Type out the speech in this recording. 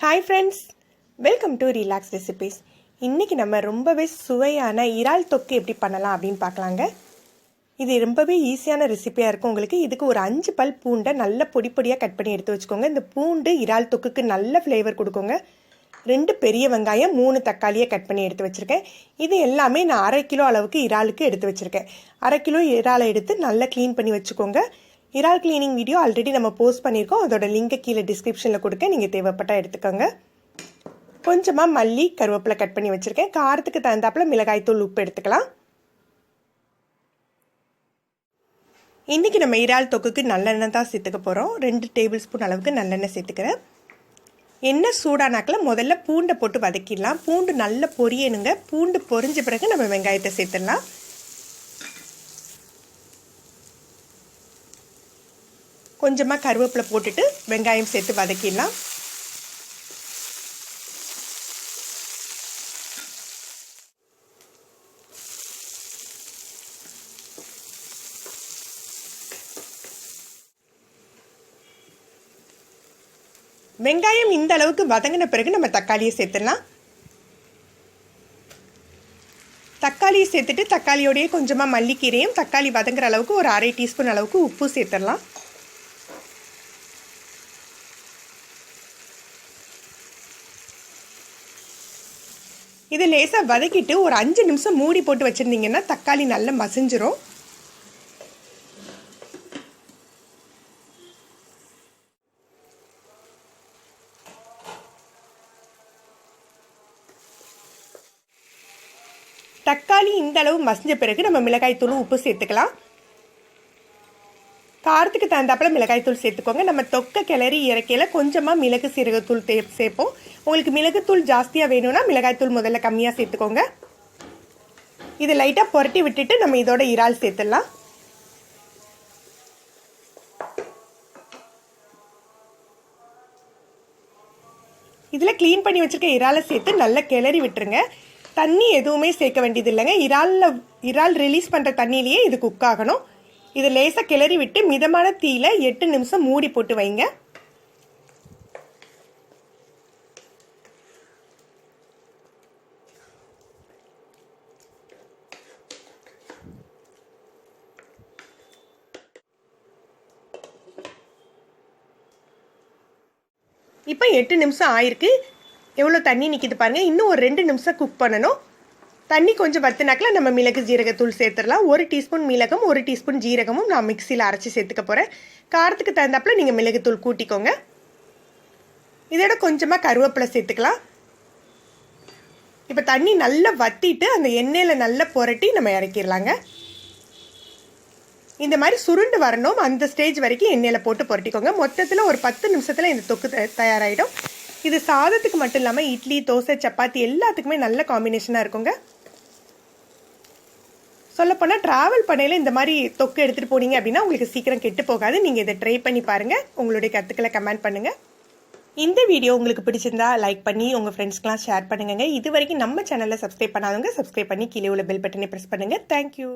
Hi friends, welcome to relax recipes. இன்றைக்கி நம்ம ரொம்பவே சுவையான இறால் தொக்கு எப்படி பண்ணலாம் அப்படின்னு பார்க்கலாங்க. இது ரொம்பவே ஈஸியான ரெசிபியாக இருக்கும் உங்களுக்கு. இதுக்கு ஒரு 5 பல் பூண்டை நல்ல பொடி பொடியாக கட் பண்ணி எடுத்து வச்சுக்கோங்க. இந்த பூண்டு இறால் தொக்குக்கு நல்ல ஃப்ளேவர் கொடுக்குங்க. 2 பெரிய வெங்காயம், 3 தக்காளியை கட் பண்ணி எடுத்து வச்சுருக்கேன். இது எல்லாமே நான் 1/2 கிலோ அளவுக்கு இறாலுக்கு எடுத்து வச்சுருக்கேன். 1/2 கிலோ இறாலை எடுத்து நல்லா க்ளீன் பண்ணி வச்சுக்கோங்க. இறால் கிளீனிங் வீடியோ ஆல்ரெடி நம்ம போஸ்ட் பண்ணியிருக்கோம். அதோட லிங்கை கீழே டிஸ்கிரிப்ஷனில் கொடுக்க, நீங்கள் தேவைப்பட்டால் எடுத்துக்கோங்க. கொஞ்சமாக மல்லி, கருவேப்பிலை கட் பண்ணி வச்சுருக்கேன். காரத்துக்கு தகுந்தாப்பில் மிளகாய்த்தூள், உப்பு எடுத்துக்கலாம். இன்றைக்கி நம்ம இறால் தொக்குக்கு நல்லெண்ணெய் தான் சேர்த்துக்க போகிறோம். 2 டேபிள் ஸ்பூன் அளவுக்கு நல்லெண்ணெய் சேர்த்துக்கிறேன். எண்ணெய் சூடானாக்கில் முதல்ல பூண்டை போட்டு வதக்கிடலாம். பூண்டு நல்லா பொரியணுங்க. பூண்டு பொரிஞ்ச பிறகு நம்ம வெங்காயத்தை சேர்த்துடலாம். கொஞ்சமாக கருவேப்பிலை போட்டுட்டு வெங்காயம் சேர்த்து வதக்கிடலாம். வெங்காயம் இந்த அளவுக்கு வதங்கின பிறகு நம்ம தக்காளியை சேர்த்துடலாம். தக்காளியை சேர்த்துட்டு தக்காளியோடையே கொஞ்சமாக மல்லிக்கீரையும் தக்காளி வதங்குற அளவுக்கு ஒரு 1/2 டீஸ்பூன் அளவுக்கு உப்பு சேர்த்துடலாம். இது லேசாக வதக்கிட்டு ஒரு 5 நிமிஷம் மூடி போட்டு வச்சுருந்தீங்கன்னா தக்காளி நல்லா மசிஞ்சிரும். தக்காளி இந்த அளவு மசிஞ்ச பிறகு நம்ம மிளகாய்த்தூள், உப்பு சேர்த்துக்கலாம். காரத்துக்கு தகுந்தாப்பில் மிளகாய்த்தூள் சேர்த்துக்கோங்க. நம்ம தொக்க கிளறி இறக்கையில் கொஞ்சமாக மிளகு சீரகத்தூள் சேர்ப்போம். உங்களுக்கு மிளகுத்தூள் ஜாஸ்தியாக வேணும்னா மிளகாய்த்தூள் முதல்ல கம்மியாக சேர்த்துக்கோங்க. இது லைட்டாக புரட்டி விட்டுட்டு நம்ம இதோட இறால் சேர்த்துடலாம். இதில் க்ளீன் பண்ணி வச்சுருக்க இறாலை சேர்த்து நல்லா கிளறி விட்டுருங்க. தண்ணி எதுவுமே சேர்க்க வேண்டியது இல்லைங்க. இறால் ரிலீஸ் பண்ணுற தண்ணியிலேயே இது குக் ஆகணும். இது லேசாக கிளறி விட்டு மிதமான தீயில 8 நிமிஷம் மூடி போட்டு வைங்க. இப்போ 8 நிமிஷம் ஆயிருக்கு. எவ்வளோ தண்ணி நிற்கிது பாருங்கள். இன்னும் ஒரு 2 நிமிஷம் குக் பண்ணணும். தண்ணி கொஞ்சம் வத்தினாக்கில் நம்ம மிளகு ஜீரகத்தூள் சேர்த்துடலாம். 1 டீஸ்பூன் மிளகும் 1 டீஸ்பூன் ஜீரகமும் நான் மிக்சியில் அரைச்சி சேர்த்துக்க போகிறேன். காரத்துக்கு தகுந்தாப்பில் நீங்கள் மிளகுத்தூள் கூட்டிக்கோங்க. இதோட கொஞ்சமாக கருவேப்பிலை சேர்த்துக்கலாம். இப்போ தண்ணி நல்லா வத்திட்டு அந்த எண்ணெயில் நல்லா புரட்டி நம்ம இறக்கிடலாங்க. இந்த மாதிரி சுருண்டு வரணும். அந்த ஸ்டேஜ் வரைக்கும் எண்ணெயில் போட்டு புரட்டிக்கோங்க. மொத்தத்தில் ஒரு 10 நிமிஷத்தில் இந்த தொக்கு தயாராகிடும். இது சாதத்துக்கு மட்டும் இல்லாமல் இட்லி, தோசை, சப்பாத்தி எல்லாத்துக்குமே நல்ல காம்பினேஷனாக இருக்குங்க. சொல்லப்போனால் ட்ராவல் பண்ணையில் இந்த மாதிரி தொக்கு எடுத்துகிட்டு போனீங்க அப்படின்னா உங்களுக்கு சீக்கிரம் கெட்டு போகாது. நீங்கள் இதை ட்ரை பண்ணி பாருங்கள். உங்களுடைய கருத்துக்களை கமெண்ட் பண்ணுங்கள். இந்த வீடியோ உங்களுக்கு பிடிச்சிருந்தா லைக் பண்ணி உங்கள் ஃப்ரெண்ட்ஸ்க்கெலாம் ஷேர் பண்ணுங்க. இது வரைக்கும் நம்ம சேனலில் சப்ஸ்கிரைப் பண்ணாதவங்க சப்ஸ்கிரைப் பண்ணி கீழே உள்ள பெல் பட்டனை ப்ரெஸ் பண்ணுங்கள். தேங்க்யூ.